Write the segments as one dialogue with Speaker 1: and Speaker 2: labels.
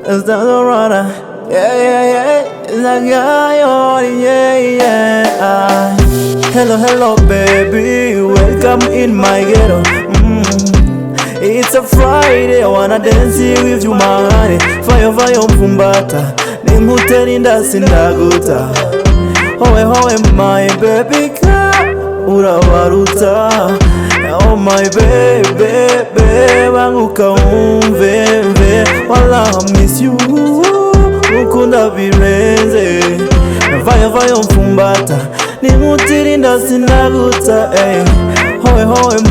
Speaker 1: It's not a runner. It's a guy on, Hello, baby, welcome in my ghetto. It's a Friday, I wanna dance here with you, my honey. Fire, mfumbata, nimuteri ndasindaguta. Hoe, my baby girl, urabaruta. Oh my baby, banguka umve, wala I miss you, ukunda birenze. Fire, mfumbata, nimuteri ndasindaguta. Hoe,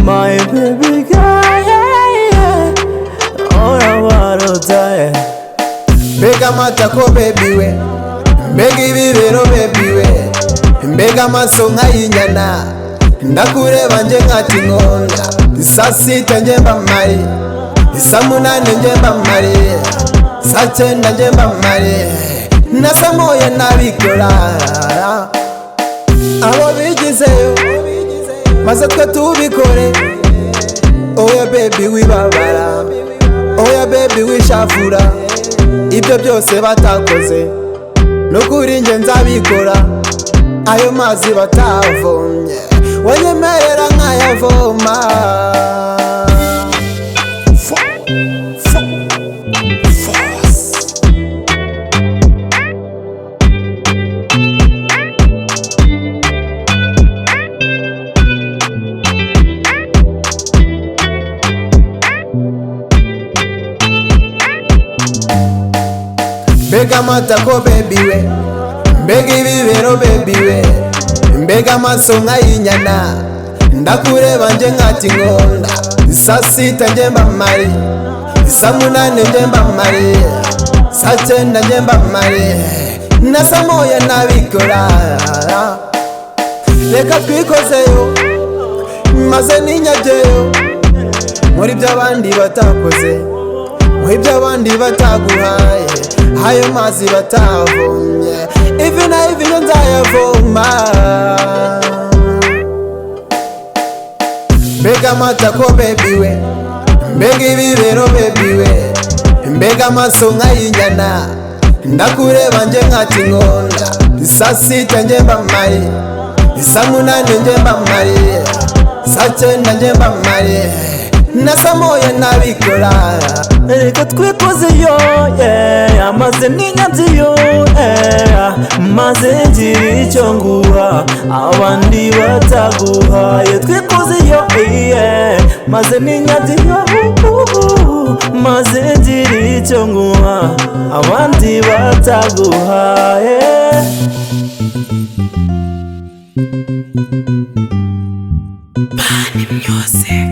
Speaker 1: my baby girl, urabaruta.
Speaker 2: Mbega matako baby we, mbega ibibero baby we, mbega amaso nk'ay'inyana, ndakureba nje nkati nkonda. Saa sita nje mba mpari, saa munani nje mba mpari, saa cyenda nje mba mpari, na saa moya nabikora. Abo bigizeyo maze twe tubikore. Oya baby wibabara, oya baby wishafura, ibyo byose batakoze nukuri nje nzabikora. Ayo mazi batavomye wanyemerera nkayavoma. Mbega matako baby we, mbega ibibero baby we, mbega amaso nk'ay'inyana, ndakureba nje nkati nkonda. Saa sita nje mba mpari, saa munani nje mba mpari, saa cyenda nje mba mpari, na saa moya nabikora. Reka twikozeyo maze ninyajyeyo, muri ibyo abandi batakoze, muri ibyo abandi bataguhaye, ayo mazi batavomye, ivi na ivi nje nzayavoma. Mbega matako baby we, mbega ibibero baby we, mbega amaso nk'ay'inyana, ndakureba nje nkati nkonda. Saa sita nje mba mpari, saa munani nje mba mpari, saa cyenda nje mba mpari, na saa moya nabikora.
Speaker 1: Reka twikozeyo, maze ninyanziyo, maze ngira icyo nguha abandi bataguhaye. Twikozeyo, maze ninyanziyo, maze ngira icyo nguha abandi bataguhaye. Bani Music.